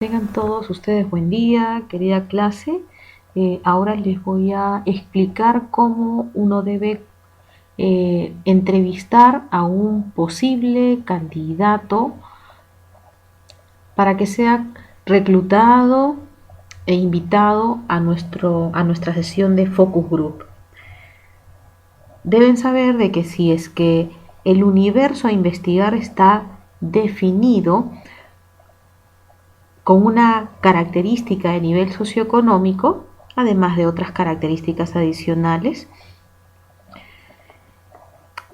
Tengan todos ustedes buen día, querida clase. Ahora les voy a explicar cómo uno debe entrevistar a un posible candidato para que sea reclutado e invitado a nuestra sesión de Focus Group. Deben saber de que si es que el universo a investigar está definido con una característica de nivel socioeconómico, además de otras características adicionales,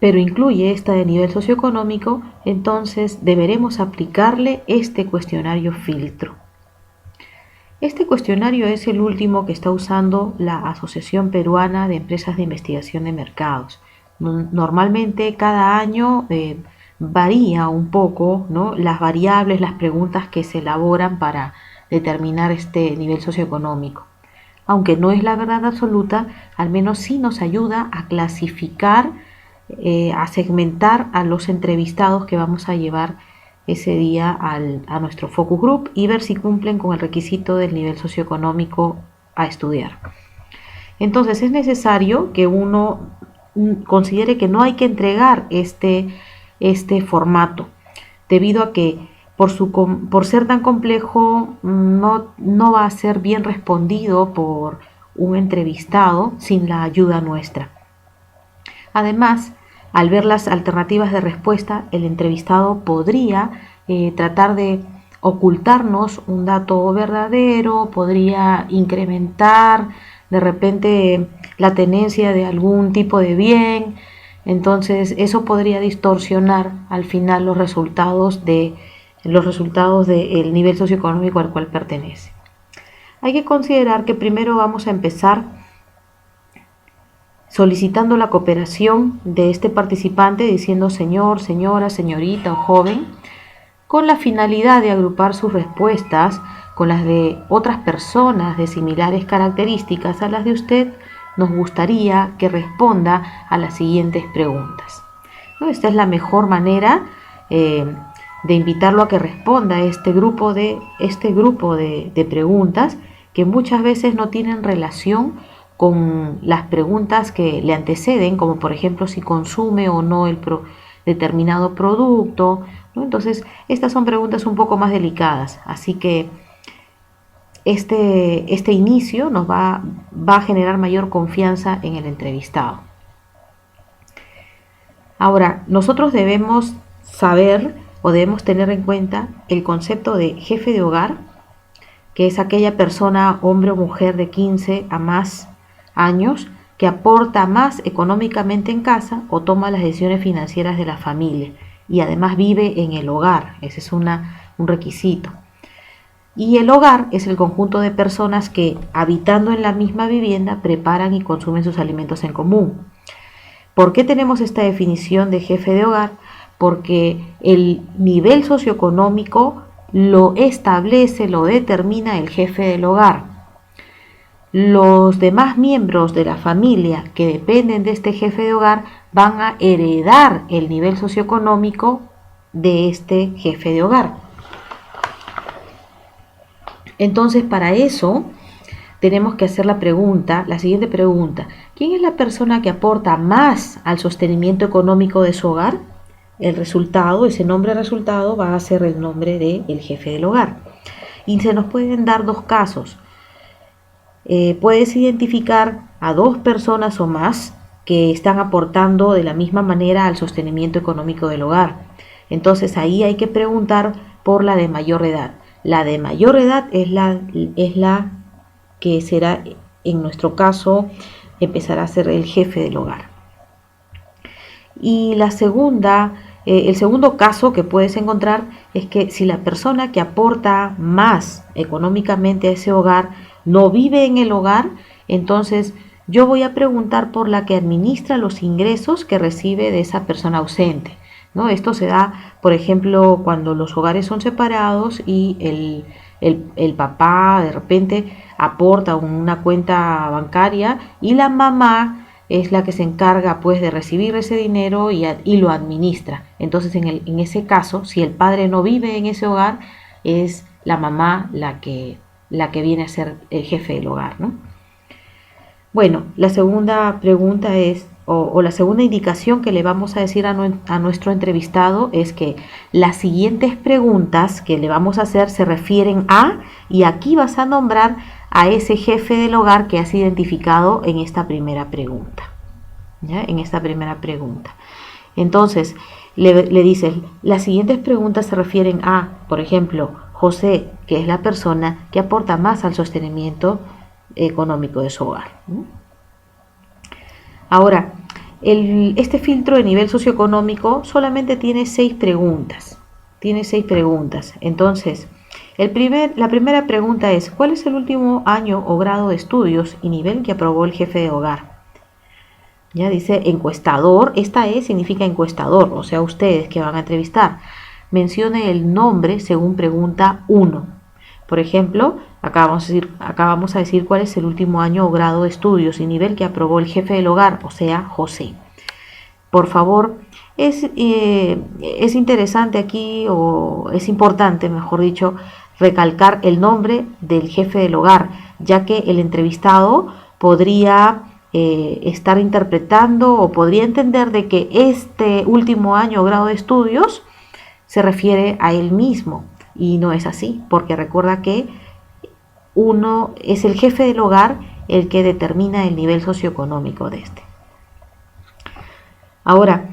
pero incluye esta de nivel socioeconómico, entonces deberemos aplicarle este cuestionario filtro. Este cuestionario es el último que está usando la Asociación Peruana de Empresas de Investigación de Mercados. Normalmente cada año varía un poco, ¿no?, las variables, las preguntas que se elaboran para determinar este nivel socioeconómico. Aunque no es la verdad absoluta, al menos sí nos ayuda a clasificar, a segmentar a los entrevistados que vamos a llevar ese día a nuestro focus group y ver si cumplen con el requisito del nivel socioeconómico a estudiar. Entonces es necesario que uno considere que no hay que entregar este formato, debido a que por ser tan complejo no va a ser bien respondido por un entrevistado sin la ayuda nuestra. Además, al ver las alternativas de respuesta, el entrevistado podría tratar de ocultarnos un dato verdadero, podría incrementar de repente la tenencia de algún tipo de bien. Entonces eso podría distorsionar al final los resultados del nivel socioeconómico al cual pertenece. Hay que considerar que primero vamos a empezar solicitando la cooperación de este participante diciendo señor, señora, señorita o joven, con la finalidad de agrupar sus respuestas con las de otras personas de similares características a las de usted. Nos gustaría que responda a las siguientes preguntas. Esta es la mejor manera de invitarlo a que responda a este grupo de preguntas que muchas veces no tienen relación con las preguntas que le anteceden, como por ejemplo si consume o no determinado producto, ¿no? Entonces, estas son preguntas un poco más delicadas, así que este inicio nos va a generar mayor confianza en el entrevistado. Ahora, nosotros debemos saber o debemos tener en cuenta el concepto de jefe de hogar, que es aquella persona, hombre o mujer de 15 a más años, que aporta más económicamente en casa o toma las decisiones financieras de la familia y además vive en el hogar. Ese es un requisito. Y el hogar es el conjunto de personas que, habitando en la misma vivienda, preparan y consumen sus alimentos en común. ¿Por qué tenemos esta definición de jefe de hogar? Porque el nivel socioeconómico lo establece, lo determina el jefe del hogar. Los demás miembros de la familia que dependen de este jefe de hogar van a heredar el nivel socioeconómico de este jefe de hogar. Entonces, para eso tenemos que hacer la siguiente pregunta: ¿quién es la persona que aporta más al sostenimiento económico de su hogar? El resultado, ese nombre resultado, va a ser el nombre del jefe del hogar. Y se nos pueden dar dos casos. Puedes identificar a dos personas o más que están aportando de la misma manera al sostenimiento económico del hogar. Entonces ahí hay que preguntar por la de mayor edad. La de mayor edad es la que será, en nuestro caso, empezará a ser el jefe del hogar. Y el segundo caso que puedes encontrar es que si la persona que aporta más económicamente a ese hogar no vive en el hogar, entonces yo voy a preguntar por la que administra los ingresos que recibe de esa persona ausente, ¿no? Esto se da, por ejemplo, cuando los hogares son separados y el papá de repente aporta una cuenta bancaria y la mamá es la que se encarga pues de recibir ese dinero y lo administra. Entonces en ese caso, si el padre no vive en ese hogar, es la mamá la que viene a ser el jefe del hogar, ¿no? Bueno, la segunda pregunta es, o la segunda indicación que le vamos a decir a nuestro entrevistado es que las siguientes preguntas que le vamos a hacer se refieren a, y aquí vas a nombrar a ese jefe del hogar que has identificado en esta primera pregunta. ¿Ya? En esta primera pregunta. Entonces, le dices, las siguientes preguntas se refieren a, por ejemplo, José, que es la persona que aporta más al sostenimiento económico de su hogar. Ahora, este filtro de nivel socioeconómico solamente tiene 6 preguntas. Tiene 6 preguntas. Entonces, la primera pregunta es, ¿cuál es el último año o grado de estudios y nivel que aprobó el jefe de hogar? Ya dice encuestador, significa encuestador, o sea, ustedes que van a entrevistar. Mencione el nombre según pregunta 1. Por ejemplo, acá vamos a decir cuál es el último año o grado de estudios y nivel que aprobó el jefe del hogar, o sea, José. Por favor, es interesante aquí, o es importante, mejor dicho, recalcar el nombre del jefe del hogar, ya que el entrevistado podría estar interpretando o podría entender de que este último año o grado de estudios se refiere a él mismo, y no es así, porque recuerda que uno es el jefe del hogar el que determina el nivel socioeconómico de este. Ahora,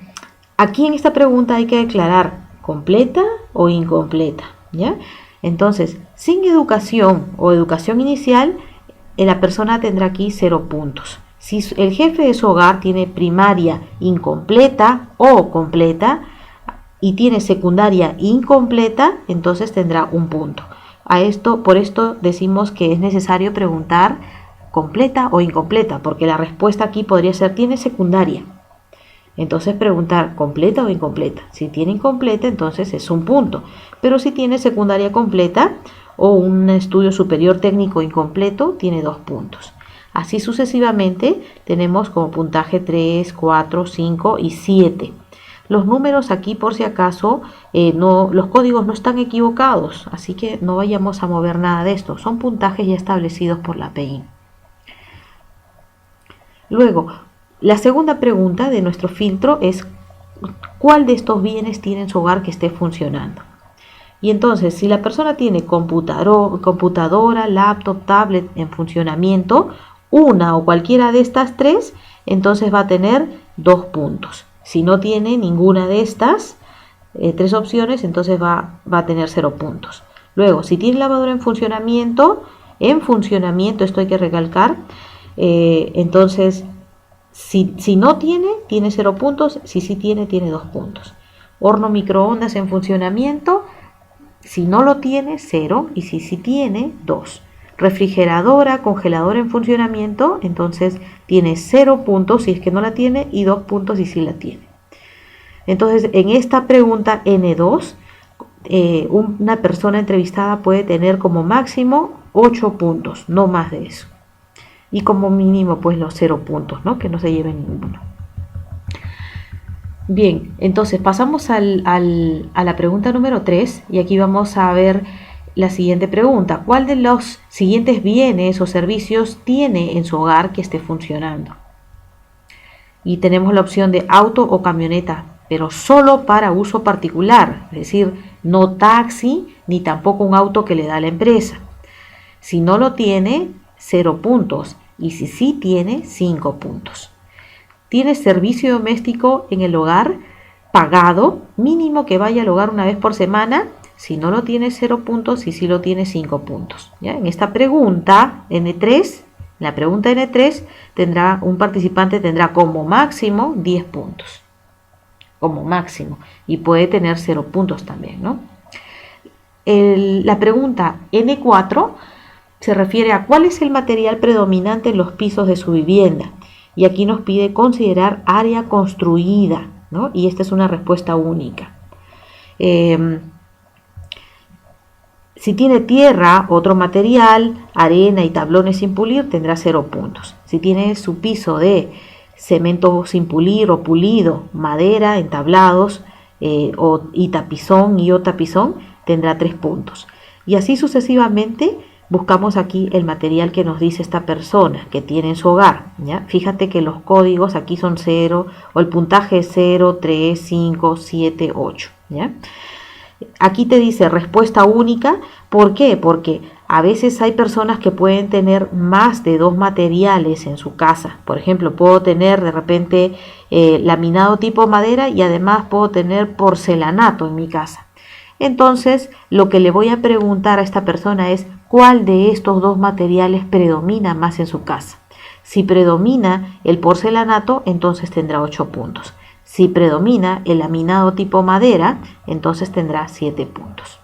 aquí en esta pregunta hay que declarar completa o incompleta, ¿ya? Entonces, sin educación o educación inicial, la persona tendrá aquí 0 puntos. Si el jefe de su hogar tiene primaria incompleta o completa y tiene secundaria incompleta, entonces tendrá 1 punto. Por esto decimos que es necesario preguntar completa o incompleta, porque la respuesta aquí podría ser tiene secundaria. Entonces preguntar completa o incompleta. Si tiene incompleta, entonces es 1 punto. Pero si tiene secundaria completa o un estudio superior técnico incompleto, tiene 2 puntos. Así sucesivamente tenemos como puntaje 3, 4, 5 y 7. Los números aquí, por si acaso, los códigos no están equivocados, así que no vayamos a mover nada de esto. Son puntajes ya establecidos por la PEIN. Luego, la segunda pregunta de nuestro filtro es ¿cuál de estos bienes tiene en su hogar que esté funcionando? Y entonces, si la persona tiene computadora, laptop, tablet en funcionamiento, una o cualquiera de estas 3, entonces va a tener 2 puntos. Si no tiene ninguna de estas 3 opciones, entonces va a tener 0 puntos. Luego, si tiene lavadora en funcionamiento, esto hay que recalcar, entonces si no tiene 0 puntos, si sí tiene 2 puntos. Horno microondas en funcionamiento, si no lo tiene, 0, y si sí tiene, 2. Refrigeradora, congeladora en funcionamiento, entonces tiene 0 puntos si es que no la tiene y 2 puntos si sí la tiene. Entonces, en esta pregunta N2, una persona entrevistada puede tener como máximo 8 puntos, no más de eso. Y como mínimo, pues los 0 puntos, ¿no? Que no se lleven ninguno. Bien, entonces pasamos a la pregunta número 3 y aquí vamos a ver la siguiente pregunta. ¿Cuál de los siguientes bienes o servicios tiene en su hogar que esté funcionando? Y tenemos la opción de auto o camioneta, pero solo para uso particular, es decir, no taxi ni tampoco un auto que le da la empresa. Si no lo tiene, 0 puntos, y si sí tiene, 5 puntos. Tiene servicio doméstico en el hogar pagado, mínimo que vaya al hogar una vez por semana. Si no lo tiene, 0 puntos, y si lo tiene, 5 puntos. ¿Ya? En esta pregunta N3, la pregunta N3, un participante tendrá como máximo 10 puntos. Como máximo. Y puede tener 0 puntos también, ¿no? La pregunta N4 se refiere a cuál es el material predominante en los pisos de su vivienda. Y aquí nos pide considerar área construida, ¿no? Y esta es una respuesta única. Si tiene tierra, otro material, arena y tablones sin pulir, tendrá 0 puntos. Si tiene su piso de cemento sin pulir o pulido, madera, entablados y tapizón y o tapizón, tendrá 3 puntos. Y así sucesivamente buscamos aquí el material que nos dice esta persona que tiene en su hogar, ¿ya? Fíjate que los códigos aquí son 0, o el puntaje es 0, 3, 5, 7, 8, ¿ya? Aquí te dice respuesta única. ¿Por qué? Porque a veces hay personas que pueden tener más de 2 materiales en su casa. Por ejemplo, puedo tener de repente laminado tipo madera y además puedo tener porcelanato en mi casa. Entonces, lo que le voy a preguntar a esta persona es cuál de estos 2 materiales predomina más en su casa. Si predomina el porcelanato, entonces tendrá 8 puntos. Si predomina el laminado tipo madera, entonces tendrá 7 puntos.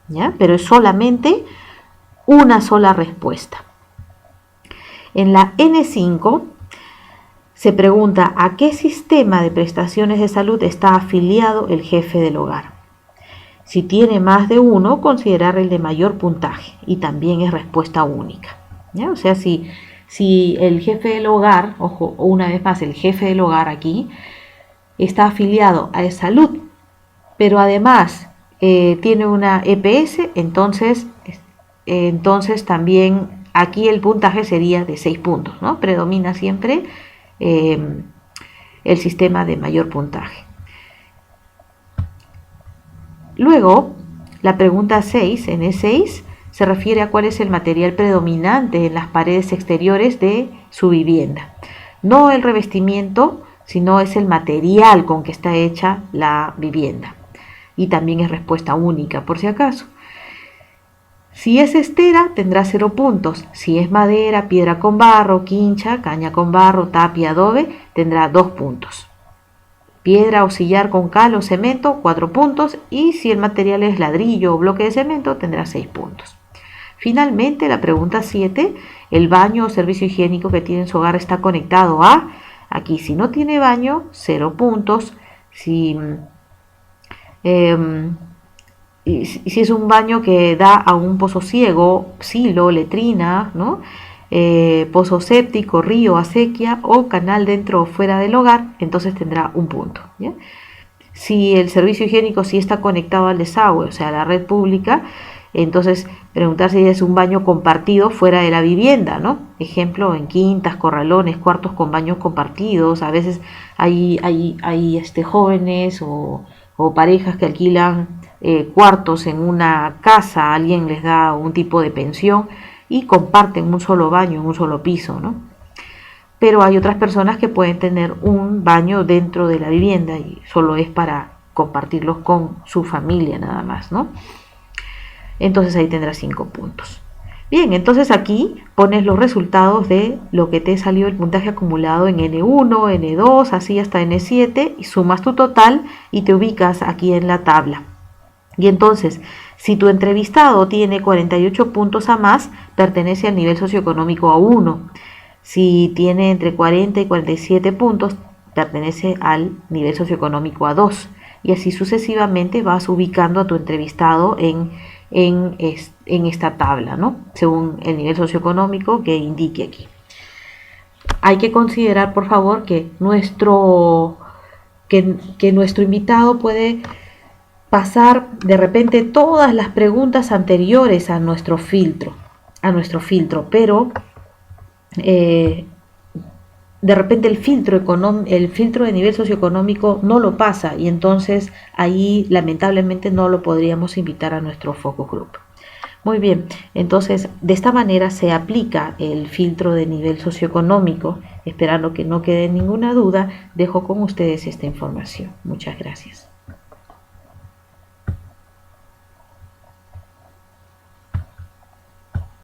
¿Ya? Pero es solamente una sola respuesta. En la N5 se pregunta a qué sistema de prestaciones de salud está afiliado el jefe del hogar. Si tiene más de uno, considerar el de mayor puntaje y también es respuesta única. ¿Ya? O sea, si el jefe del hogar, ojo, una vez más, el jefe del hogar aquí está afiliado a salud, pero además tiene una EPS, entonces también aquí el puntaje sería de 6 puntos, ¿no? Predomina siempre el sistema de mayor puntaje. Luego, la pregunta 6, N6, se refiere a cuál es el material predominante en las paredes exteriores de su vivienda. No el revestimiento, sino es el material con que está hecha la vivienda. Y también es respuesta única, por si acaso. Si es estera, tendrá 0 puntos. Si es madera, piedra con barro, quincha, caña con barro, tapia, adobe, tendrá 2 puntos. Piedra o sillar con cal o cemento, 4 puntos. Y si el material es ladrillo o bloque de cemento, tendrá 6 puntos. Finalmente, la pregunta 7, el baño o servicio higiénico que tiene en su hogar está conectado a... Aquí, si no tiene baño, 0 puntos. Si es un baño que da a un pozo ciego, silo, letrina, ¿no? Pozo séptico, río, acequia o canal dentro o fuera del hogar, entonces tendrá 1 punto. ¿Ya? Si el servicio higiénico sí está conectado al desagüe, o sea, a la red pública, entonces preguntar si es un baño compartido fuera de la vivienda, ¿no? Ejemplo, en quintas, corralones, cuartos con baños compartidos. A veces hay jóvenes o parejas que alquilan cuartos en una casa, alguien les da un tipo de pensión y comparten un solo baño en un solo piso, ¿no? Pero hay otras personas que pueden tener un baño dentro de la vivienda y solo es para compartirlos con su familia nada más, ¿no? Entonces ahí tendrás 5 puntos. Bien, entonces aquí pones los resultados de lo que te salió el puntaje acumulado en N1, N2, así hasta N7, y sumas tu total y te ubicas aquí en la tabla. Y entonces, si tu entrevistado tiene 48 puntos a más, pertenece al nivel socioeconómico A1. Si tiene entre 40 y 47 puntos, pertenece al nivel socioeconómico A2. Y así sucesivamente vas ubicando a tu entrevistado en esta tabla, ¿no? Según el nivel socioeconómico que indique aquí. Hay que considerar, por favor, que nuestro invitado puede pasar de repente todas las preguntas anteriores a nuestro filtro, pero de repente el filtro de nivel socioeconómico no lo pasa y entonces ahí lamentablemente no lo podríamos invitar a nuestro focus group. Muy bien, entonces de esta manera se aplica el filtro de nivel socioeconómico. Esperando que no quede ninguna duda, dejo con ustedes esta información. Muchas gracias.